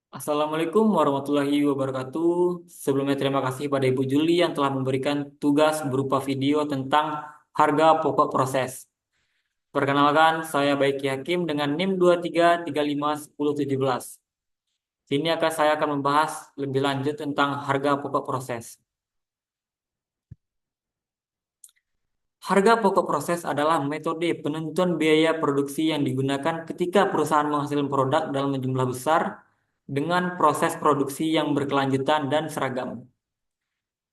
Assalamualaikum warahmatullahi wabarakatuh. Sebelumnya terima kasih pada Ibu Juli yang telah memberikan tugas berupa video tentang harga pokok proses. Perkenalkan, saya Baiki Hakim dengan NIM 23351017. Sini saya akan membahas lebih lanjut tentang harga pokok proses. Harga pokok proses adalah metode penentuan biaya produksi yang digunakan ketika perusahaan menghasilkan produk dalam jumlah besar dengan proses produksi yang berkelanjutan dan seragam.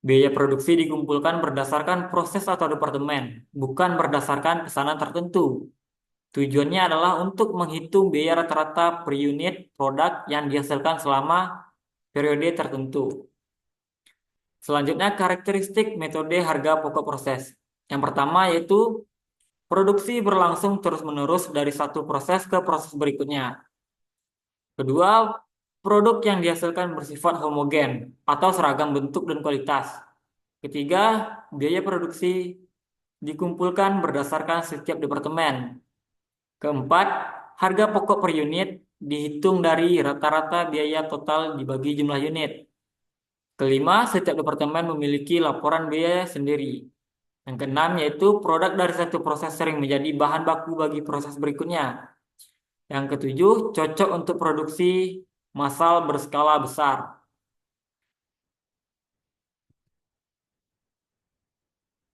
Biaya produksi dikumpulkan berdasarkan proses atau departemen, bukan berdasarkan pesanan tertentu. Tujuannya adalah untuk menghitung biaya rata-rata per unit produk yang dihasilkan selama periode tertentu. Selanjutnya, karakteristik metode harga pokok proses. Yang pertama yaitu produksi berlangsung terus-menerus dari satu proses ke proses berikutnya. Kedua, produk yang dihasilkan bersifat homogen atau seragam bentuk dan kualitas. Ketiga, biaya produksi dikumpulkan berdasarkan setiap departemen. Keempat, harga pokok per unit dihitung dari rata-rata biaya total dibagi jumlah unit. Kelima, setiap departemen memiliki laporan biaya sendiri. Yang keenam, yaitu produk dari satu proses sering menjadi bahan baku bagi proses berikutnya. Yang ketujuh, cocok untuk produksi massal berskala besar.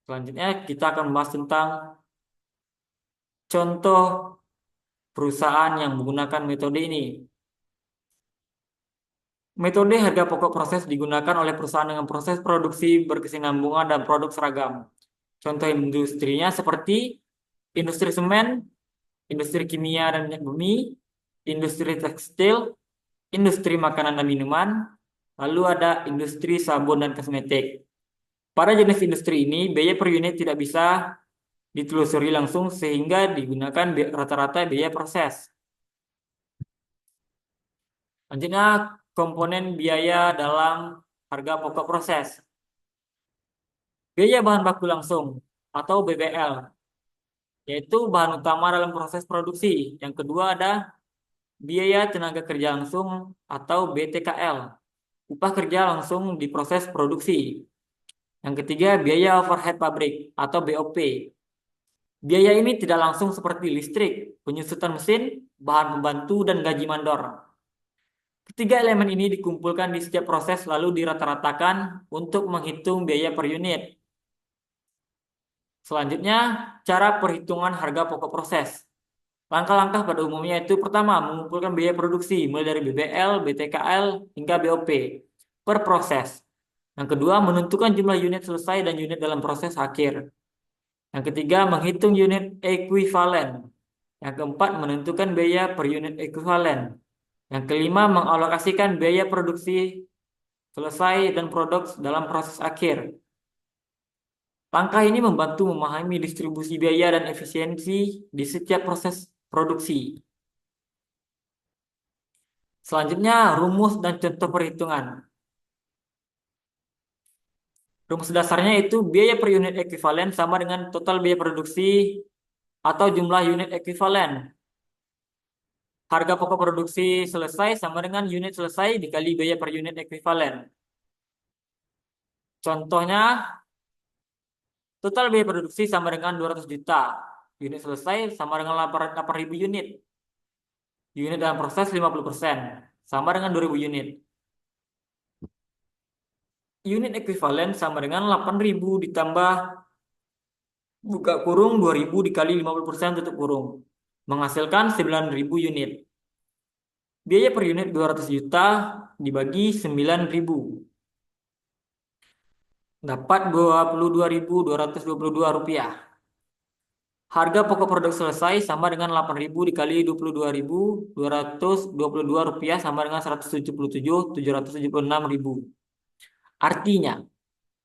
Selanjutnya, kita akan membahas tentang contoh perusahaan yang menggunakan metode ini. Metode harga pokok proses digunakan oleh perusahaan dengan proses produksi berkesinambungan dan produk seragam. Contoh industrinya seperti industri semen, industri kimia dan minyak bumi, industri tekstil, industri makanan dan minuman, lalu ada industri sabun dan kosmetik. Pada jenis industri ini, biaya per unit tidak bisa ditelusuri langsung sehingga digunakan rata-rata biaya proses. Selanjutnya, komponen biaya dalam harga pokok proses. Biaya bahan baku langsung atau BBL, yaitu bahan utama dalam proses produksi. Yang kedua ada biaya tenaga kerja langsung atau BTKL, upah kerja langsung di proses produksi. Yang ketiga, biaya overhead pabrik atau BOP. Biaya ini tidak langsung seperti listrik, penyusutan mesin, bahan pembantu, dan gaji mandor. Ketiga elemen ini dikumpulkan di setiap proses lalu dirata-ratakan untuk menghitung biaya per unit. Selanjutnya, cara perhitungan harga pokok proses. Langkah-langkah pada umumnya itu pertama, mengumpulkan biaya produksi mulai dari BBL, BTKL, hingga BOP per proses. Yang kedua, menentukan jumlah unit selesai dan unit dalam proses akhir. Yang ketiga, menghitung unit ekuivalen. Yang keempat, menentukan biaya per unit ekuivalen. Yang kelima, mengalokasikan biaya produksi selesai dan produk dalam proses akhir. Langkah ini membantu memahami distribusi biaya dan efisiensi di setiap proses produksi. Selanjutnya, rumus dan contoh perhitungan. Rumus dasarnya itu biaya per unit ekuivalen sama dengan total biaya produksi atau jumlah unit ekuivalen. Harga pokok produksi selesai sama dengan unit selesai dikali biaya per unit ekuivalen. Contohnya, total biaya produksi sama dengan 200 juta. Unit selesai sama dengan 8.000 unit. Unit dalam proses 50%, sama dengan 2.000 unit. Unit ekuivalen sama dengan 8.000 ditambah buka kurung 2.000 dikali 50% tutup kurung. Menghasilkan 9.000 unit. Biaya per unit 200 juta dibagi 9.000. Dapat 22.222 rupiah. Harga pokok produk selesai sama dengan 8.000 dikali 22.222 rupiah sama dengan 177.776 ribu. Artinya,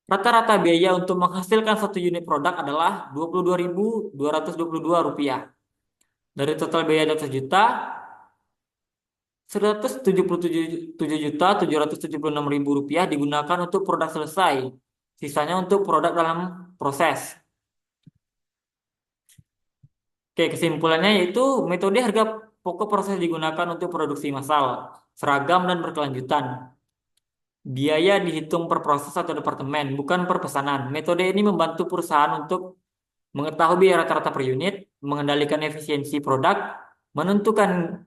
rata-rata biaya untuk menghasilkan satu unit produk adalah 22.222 rupiah. Dari total biaya 200 juta, 177.776 ribu rupiah digunakan untuk produk selesai. Sisanya untuk produk dalam proses. Oke, kesimpulannya yaitu metode harga pokok proses digunakan untuk produksi massal. seragam, dan berkelanjutan. Biaya dihitung per proses atau departemen, bukan per pesanan. Metode ini membantu perusahaan untuk mengetahui biaya rata-rata per unit, mengendalikan efisiensi produk, menentukan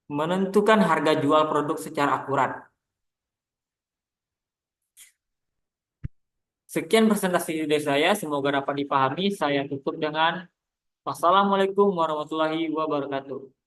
menentukan harga jual produk secara akurat. Sekian presentasi dari saya, semoga dapat dipahami. Saya tutup dengan wassalamualaikum warahmatullahi wabarakatuh.